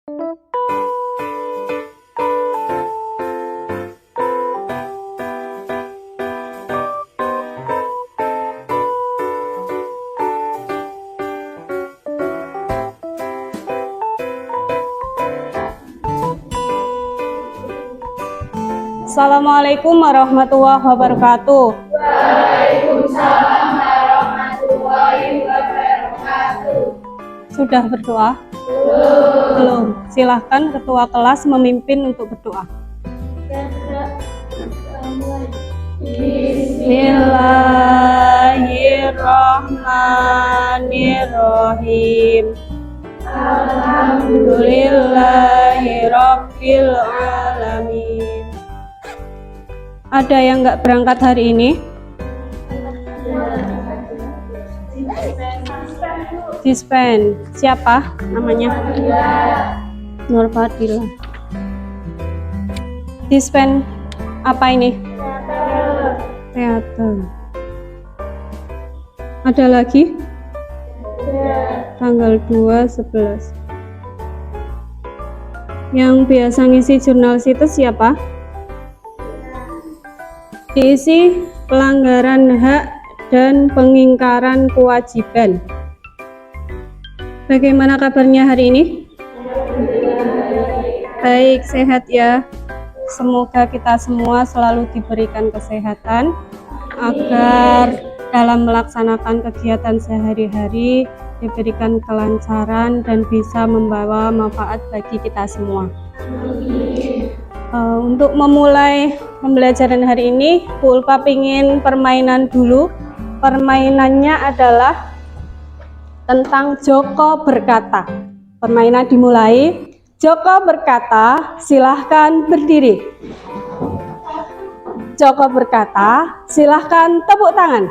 Assalamualaikum warahmatullahi wabarakatuh. Waalaikumsalam warahmatullahi wabarakatuh. Sudah berdoa? Belum. Silahkan ketua kelas memimpin untuk berdoa. Bismillahirrahmanirrahim. Alhamdulillahirabbil alamin. Ada yang nggak berangkat hari ini? Dispen. Siapa namanya? Nur Fadila. Dispen apa ini? Teater. Ada lagi? Tanggal 2/11. Yang biasa ngisi jurnal situs siapa? Diisi pelanggaran hak dan pengingkaran kewajiban. Bagaimana kabarnya hari ini? Baik, sehat ya. Semoga kita semua selalu diberikan kesehatan agar dalam melaksanakan kegiatan sehari-hari diberikan kelancaran dan bisa membawa manfaat bagi kita semua. Untuk memulai pembelajaran hari ini, Bu Ulfa pingin permainan dulu. Permainannya adalah tentang Joko berkata. Permainan dimulai. Joko berkata, silahkan berdiri. Joko berkata, silahkan tepuk tangan.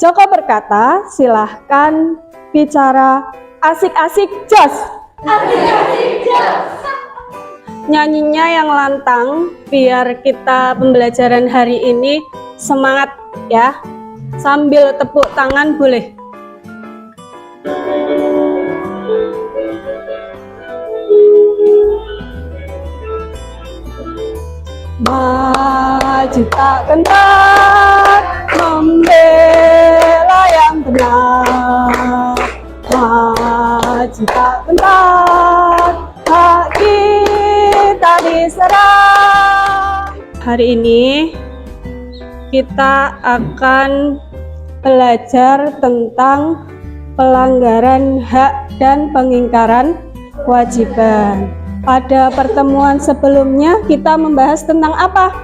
Joko berkata, silahkan bicara asik-asik jos. Asik-asik jos. Nyanyinya yang lantang biar kita pembelajaran hari ini semangat ya. Sambil tepuk tangan boleh. Maju tak gentar membela yang benar. Maju tak gentar hak kita diserang. Hari ini kita akan belajar tentang pelanggaran hak dan pengingkaran kewajiban. Pada pertemuan sebelumnya kita membahas tentang apa?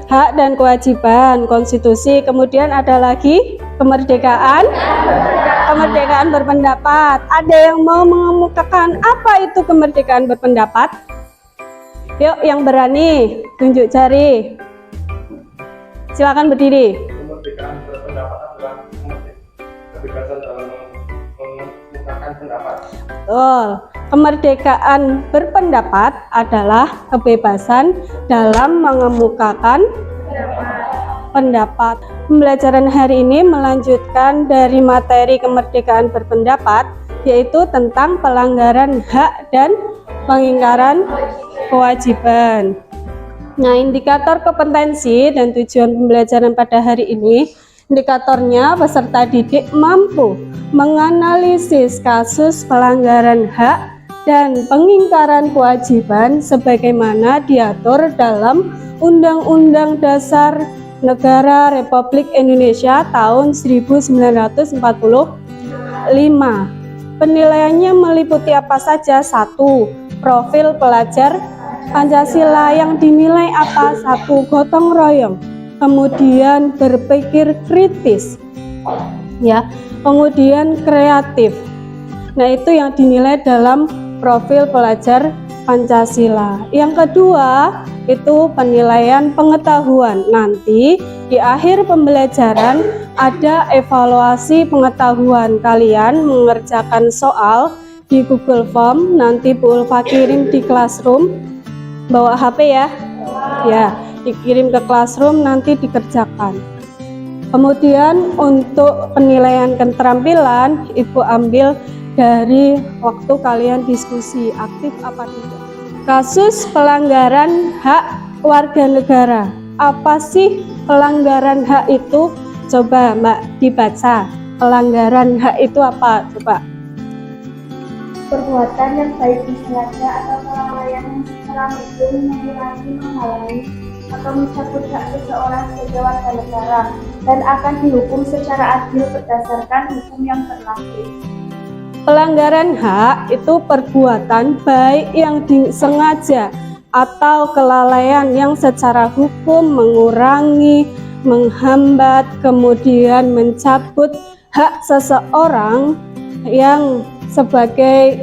Hak dan kewajiban, konstitusi, kemudian ada lagi kemerdekaan, kemerdekaan berpendapat. Ada yang mau mengemukakan apa itu kemerdekaan berpendapat? Yuk, yang berani tunjuk jari. Silakan berdiri. Kemerdekaan berpendapat adalah kebebasan dalam mengungkapkan pendapat. Betul. Kemerdekaan berpendapat adalah kebebasan dalam mengemukakan pendapat. Pembelajaran hari ini melanjutkan dari materi kemerdekaan berpendapat, yaitu tentang pelanggaran hak dan pengingkaran kewajiban. Nah, indikator kompetensi dan tujuan pembelajaran pada hari ini, indikatornya peserta didik mampu menganalisis kasus pelanggaran hak dan pengingkaran kewajiban sebagaimana diatur dalam Undang-Undang Dasar Negara Republik Indonesia tahun 1945. Penilaiannya meliputi apa saja? 1. Profil pelajar Pancasila yang dinilai apa? 1. Gotong royong, kemudian berpikir kritis, ya, kemudian kreatif. Nah, itu yang dinilai dalam profil pelajar Pancasila. Yang kedua itu penilaian pengetahuan. Nanti di akhir pembelajaran ada evaluasi pengetahuan. Kalian mengerjakan soal di Google Form, nanti Bu Ulfa kirim di Classroom. Bawa HP ya? Ya, dikirim ke Classroom, nanti dikerjakan. Kemudian untuk penilaian keterampilan, Ibu ambil dari waktu kalian diskusi aktif apa tidak. Kasus pelanggaran hak warga negara. Apa sih pelanggaran hak itu? Coba Mbak dibaca. Pelanggaran hak itu apa? Coba. Perbuatan yang baik disengaja atau kelalaian yang secara medis mengurangi, menghalangi, atau mencabut hak seseorang sebagai warga negara dan akan dihukum secara adil berdasarkan hukum yang berlaku. Pelanggaran hak itu perbuatan baik yang disengaja atau kelalaian yang secara hukum mengurangi, menghambat, kemudian mencabut hak seseorang yang sebagai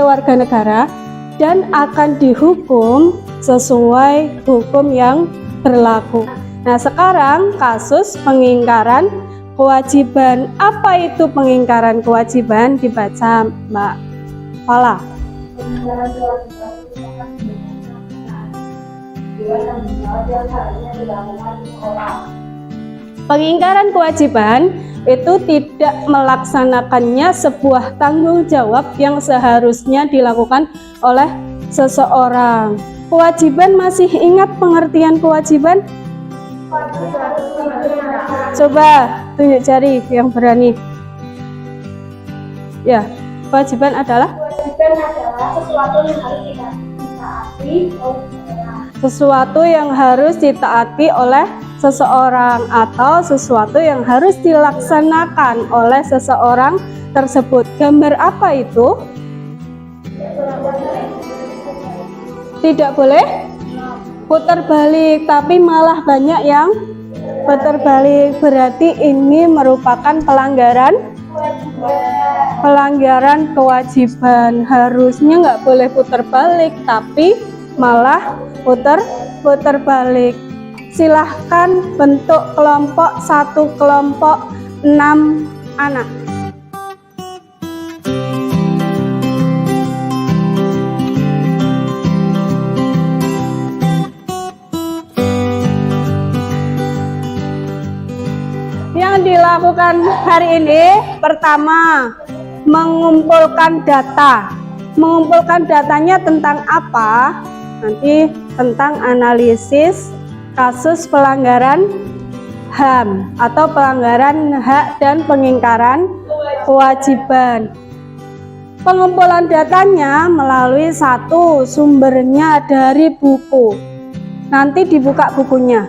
warga negara dan akan dihukum sesuai hukum yang berlaku. Nah, sekarang kasus pengingkaran kewajiban. Apa itu pengingkaran kewajiban? Dibaca Mbak Fala. Pengingkaran kewajiban merupakan tanggung jawab yang harusnya dilakukan seseorang. Pengingkaran kewajiban itu tidak melaksanakannya sebuah tanggung jawab yang seharusnya dilakukan oleh seseorang. Kewajiban, masih ingat pengertian kewajiban? Coba tunjuk jari yang berani. Ya, kewajiban adalah sesuatu yang harus ditaati oleh seseorang atau sesuatu yang harus dilaksanakan oleh seseorang tersebut. Gambar apa itu? Tidak boleh putar balik, tapi malah banyak yang putar balik. Berarti ini merupakan pelanggaran kewajiban. Harusnya nggak boleh putar balik, tapi malah putar balik. Silahkan bentuk kelompok, satu kelompok 6 anak. Yang dilakukan hari ini, pertama, mengumpulkan data. Mengumpulkan datanya tentang apa? Nanti tentang analisis kasus pelanggaran HAM atau pelanggaran hak dan pengingkaran kewajiban. Pengumpulan datanya melalui satu, sumbernya dari buku. Nanti dibuka bukunya.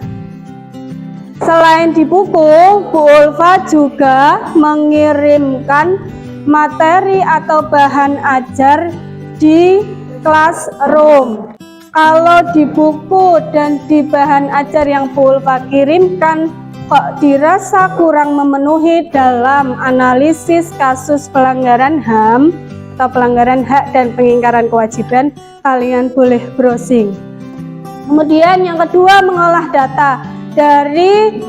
Selain di buku, Bu Ulfa juga mengirimkan materi atau bahan ajar di classroom. Kalau di buku dan di bahan ajar yang Bu Ulfa kirimkan kok dirasa kurang memenuhi dalam analisis kasus pelanggaran HAM atau pelanggaran hak dan pengingkaran kewajiban, kalian boleh browsing. Kemudian yang kedua, mengolah data. Dari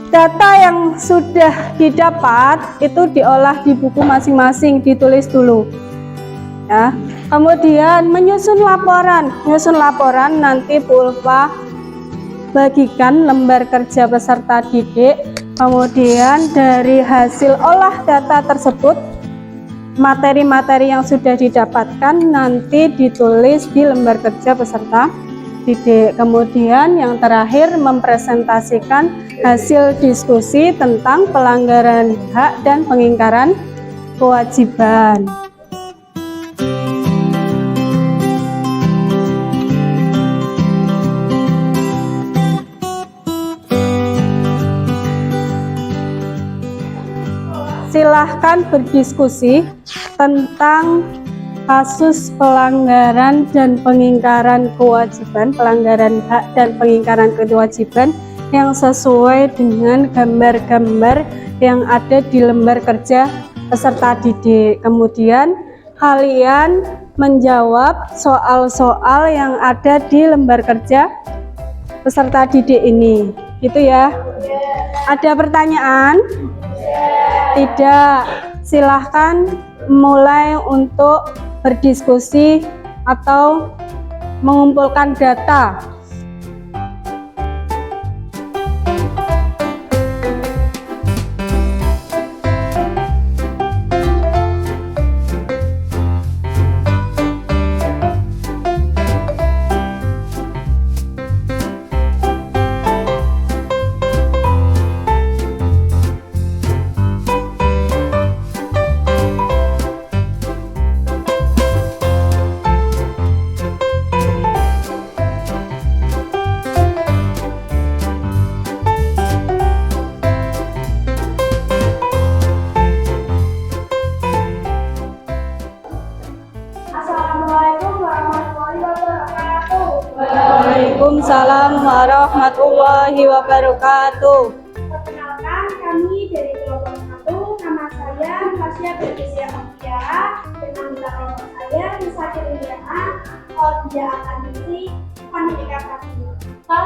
data yang sudah didapat itu diolah di buku masing-masing, ditulis dulu ya. Kemudian menyusun laporan. Nanti Bu Ulfa bagikan lembar kerja peserta didik. Kemudian dari hasil olah data tersebut, materi-materi yang sudah didapatkan nanti ditulis di lembar kerja peserta didik. Kemudian yang terakhir, mempresentasikan hasil diskusi tentang pelanggaran hak dan pengingkaran kewajiban. Silahkan berdiskusi tentang kasus pelanggaran dan pengingkaran kewajiban, pelanggaran hak dan pengingkaran kewajiban yang sesuai dengan gambar-gambar yang ada di lembar kerja peserta didik. Kemudian kalian menjawab soal-soal yang ada di lembar kerja peserta didik ini, gitu ya. Ada pertanyaan? Tidak. Silahkan mulai untuk berdiskusi atau mengumpulkan data. warahmatullahi wabarakatuh. Perkenalkan, kami dari kelompok 1. Nama saya Fasya Berkesia Faktiara. Dan anggota kelompok saya Nisa Kiriliana. Dia akan diisi Panika Pratika,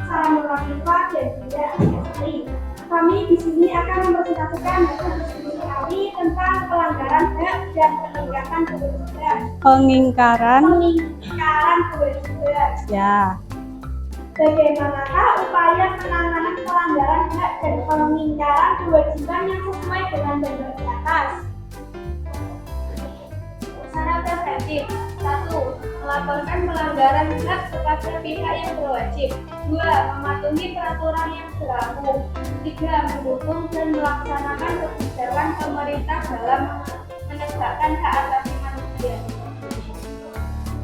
Saranur Rafifah, dan juga Asri. Kami di sini akan mempresentasikan hasil diskusi kami tentang pelanggaran HAM dan peningkatan kewajiban. Pengingkaran. Kewajiban. Ya. Bagaimanakah upaya penanganan pelanggaran hak dan pengingkaran kewajiban yang sesuai dengan gambar di atas? Cara preventif. 1. Melaporkan pelanggaran hak kepada pihak yang berwajib. 2. Mematuhi peraturan yang berlaku. 3. Mendukung dan melaksanakan kebijakan pemerintah dalam menegakkan hak asasi manusia.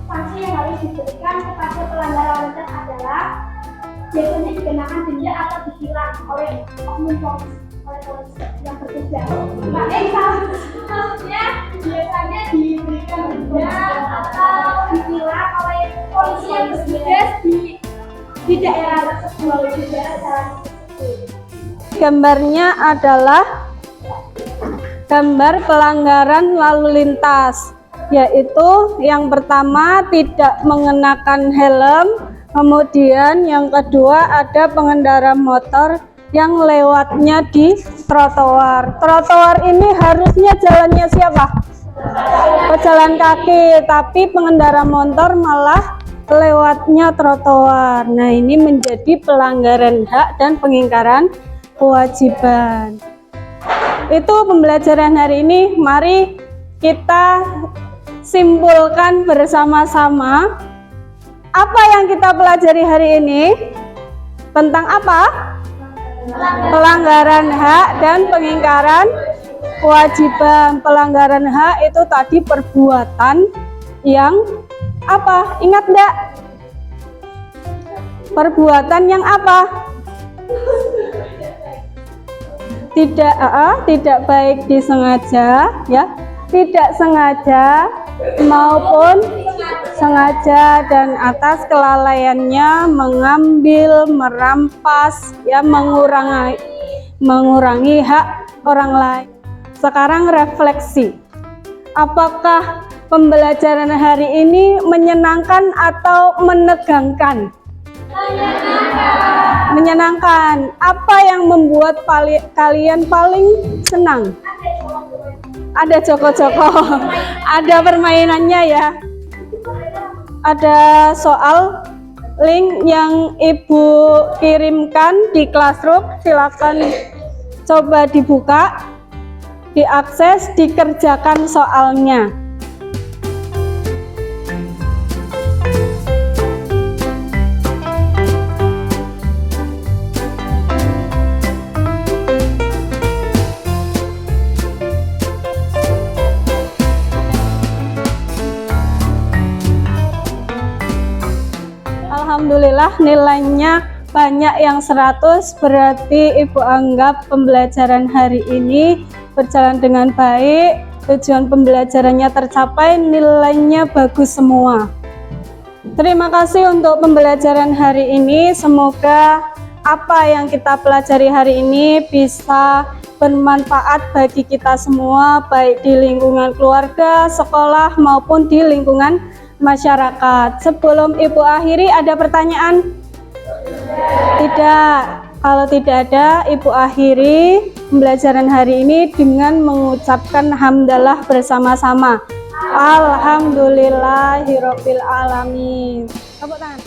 Sanksi yang harus diberikan kepada pelanggar lalu lintas adalah biasanya dikenakan denda atau ditilang oleh oknum polisi yang bertugas. Maksudnya biasanya diberikan denda atau ditilang oleh polisi yang bertugas di daerah tersebut. Gambarnya adalah gambar pelanggaran lalu lintas, yaitu yang pertama tidak mengenakan helm, kemudian yang kedua ada pengendara motor yang lewatnya di trotoar. Trotoar ini harusnya jalannya siapa? Pejalan kaki, tapi pengendara motor malah lewatnya trotoar. Nah, ini menjadi pelanggaran hak dan pengingkaran kewajiban. Itu pembelajaran hari ini. Mari kita simpulkan bersama-sama apa yang kita pelajari hari ini. Tentang apa? Pelanggaran hak dan pengingkaran kewajiban. Pelanggaran hak itu tadi perbuatan yang apa? Ingat enggak? Perbuatan yang apa? Tidak baik disengaja, ya, tidak sengaja maupun sengaja dan atas kelalaiannya mengambil, merampas, ya, mengurangi hak orang lain. Sekarang refleksi, apakah pembelajaran hari ini menyenangkan atau menegangkan? Menyenangkan. Apa yang membuat kalian paling senang? Ada joko-joko, ada permainannya, ya. Ada soal link yang Ibu kirimkan di Classroom, silakan coba dibuka, diakses, dikerjakan soalnya. Alhamdulillah nilainya banyak yang 100, berarti Ibu anggap pembelajaran hari ini berjalan dengan baik, tujuan pembelajarannya tercapai, nilainya bagus semua. Terima kasih untuk pembelajaran hari ini. Semoga apa yang kita pelajari hari ini bisa bermanfaat bagi kita semua, baik di lingkungan keluarga, sekolah maupun di lingkungan masyarakat. Sebelum Ibu akhiri, ada pertanyaan? Tidak. Kalau tidak ada, Ibu akhiri pembelajaran hari ini dengan mengucapkan hamdalah bersama-sama. Alhamdulillahirabbil alamin. Tepuk tangan.